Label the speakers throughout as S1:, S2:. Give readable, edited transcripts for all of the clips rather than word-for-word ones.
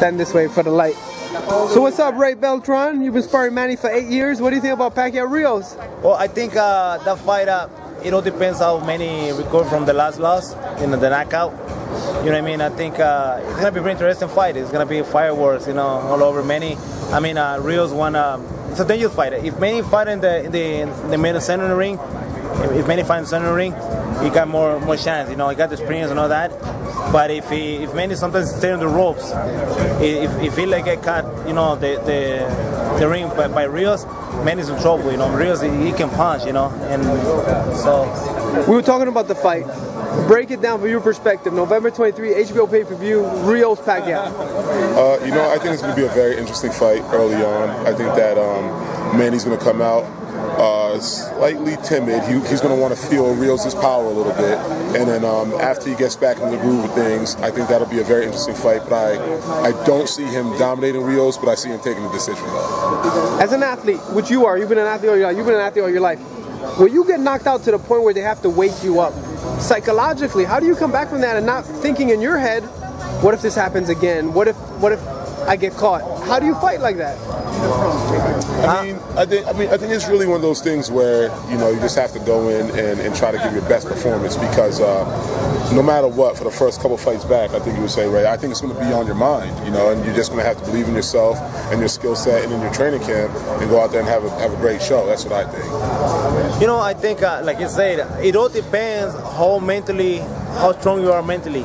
S1: Stand this way for the light. So what's up, Ray Beltran? You've been sparring Manny for 8 years. What do you think about Pacquiao Rios?
S2: Well, I think that fight, it all depends how many recover from the last loss, the knockout. You know what I mean? I think it's gonna be a very interesting fight. It's gonna be fireworks, all over Manny. I mean, Rios won. It's a dangerous fight. If Manny fight in the middle center of the ring, if Manny fight in the center of the ring, he got more chance. He got the experience and all that. But if Manny sometimes stay on the ropes, if he like get caught, the ring by Rios, Manny's in trouble. Rios he can punch, and so.
S1: We were talking about the fight. Break it down from your perspective. November 23, HBO pay-per-view, Rios Pacquiao.
S3: I think it's going to be a very interesting fight early on. I think that Manny's going to come out slightly timid. He's going to want to feel Rios' power a little bit. And then after he gets back into the groove of things, I think that'll be a very interesting fight. But I don't see him dominating Rios, but I see him taking the decision though.
S1: As an athlete, which you are, you've been an athlete all your life. When you get knocked out to the point where they have to wake you up, psychologically, how do you come back from that and not thinking in your head, what if this happens again? What if I get caught? How do you fight like that?
S3: I think it's really one of those things where you just have to go in and try to give your best performance, because no matter what, for the first couple fights back, I think you would say, Ray, I think it's going to be on your mind, and you're just going to have to believe in yourself and your skill set and in your training camp and go out there and have a great show. That's what I think.
S2: I think, like you said, it all depends how strong you are mentally.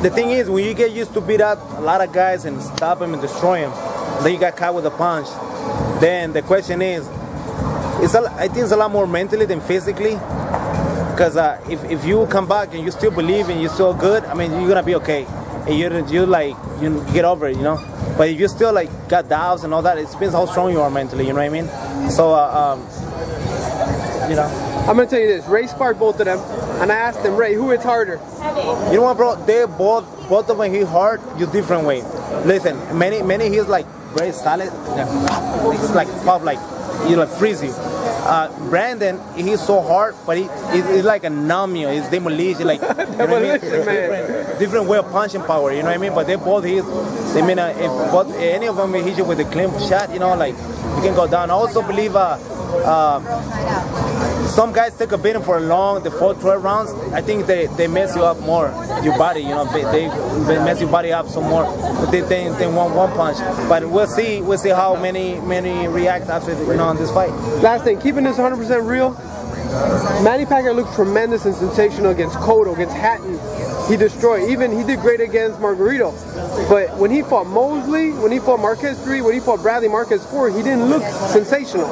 S2: The thing is, when you get used to beat up a lot of guys and stop them and destroy them, then you got caught with a punch. Then the question is, I think it's a lot more mentally than physically. Because if you come back and you still believe and you're still good, I mean, you're gonna be okay. And you get over it, But if you still got doubts and all that, it depends how strong you are mentally. You know what I mean? So
S1: I'm gonna tell you this. Ray sparred both of them, and I asked him, Ray, who hits harder?
S2: You know what, bro? They both of them hit hard, you different way. Listen, many he's very solid. It's pop, freeze you. Brandon, he's so hard, but he's like a numb you. He's demolition, different way of punching power. You know what I mean? But they both hit. If any of them hit you with a clean shot, you can go down. I also believe some guys take a beating for the 12 rounds. I think they mess you up more, your body. They mess your body up some more than one punch. But we'll see how many react after this fight.
S1: Last thing, keeping this 100% real. Manny Pacquiao looked tremendous and sensational against Cotto, against Hatton. He destroyed. Even he did great against Margarito. But when he fought Mosley, when he fought Marquez 3, when he fought Bradley Marquez 4, he didn't look sensational.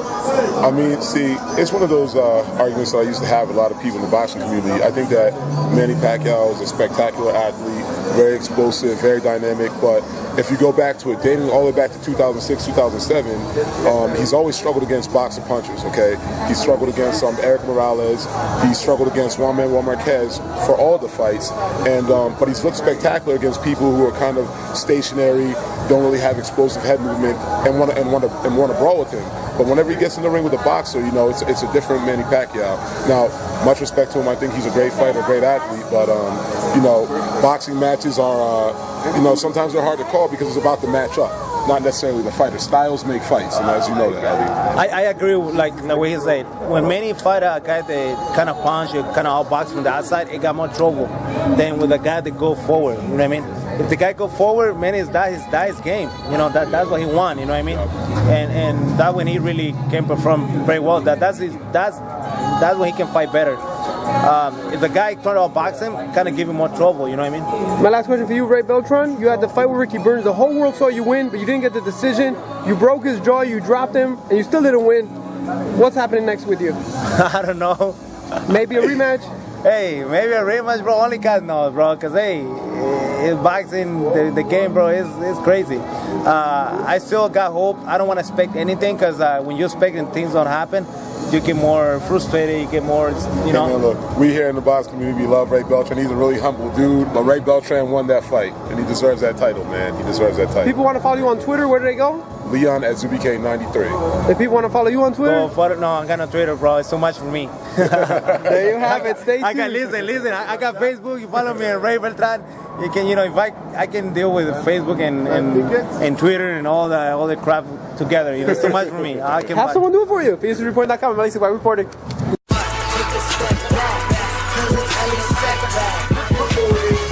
S3: I mean, see, it's one of those arguments that I used to have with a lot of people in the boxing community. I think that Manny Pacquiao is a spectacular athlete, very explosive, very dynamic, but if you go back to it, dating all the way back to 2006, 2007, he's always struggled against boxing punchers, okay? He struggled against Eric Morales, he struggled against Juan Manuel Marquez for all the fights, but he's looked spectacular against people who are kind of stationary, don't really have explosive head movement, and want to brawl with him. But whenever he gets in the ring with a boxer, it's a different Manny Pacquiao. Now, much respect to him, I think he's a great fighter, a great athlete, but boxing matches are, sometimes they're hard to call because it's about the matchup, not necessarily the fighter. Styles make fights, and as you know that, Ali.
S2: I agree with the way he said. When Manny fight a guy that kind of punch, kind of outbox from the outside, it got more trouble than with a guy that go forward. You know what I mean? If the guy go forward, Manny that's his game. That's what he won. You know what I mean? And that when he really can perform very well. That's when he can fight better. If the guy trying to outbox him, kind of give him more trouble, you know what I mean?
S1: My last question for you, Ray Beltran. You had the fight with Ricky Burns. The whole world saw you win, but you didn't get the decision. You broke his jaw, you dropped him, and you still didn't win. What's happening next with you?
S2: I don't know.
S1: Maybe a rematch?
S2: Hey, maybe a rematch, bro. Only God knows, bro. Because, hey, boxing, the game, bro, is crazy. I still got hope. I don't want to expect anything because when you're expecting things don't happen, you get more frustrated, you get more,
S3: Hey, man, look, we here in the boxing community love Ray Beltran. He's a really humble dude, but Ray Beltran won that fight, and he deserves that title, man. He deserves that title.
S1: People want to follow you on Twitter. Where do they go?
S3: Leon at ZBK93.
S1: If people want to follow you on Twitter,
S2: No, I'm got no Twitter, bro. It's too much for me.
S1: there you have it. Stay tuned.
S2: I got listen. I got Facebook. You follow me at Ray Beltran. You can, if I can deal with Facebook and Twitter and all the crap together. It's too much for me. I can
S1: have someone do it for you. EsNewsReport.com. I'm Malaysia by reporting.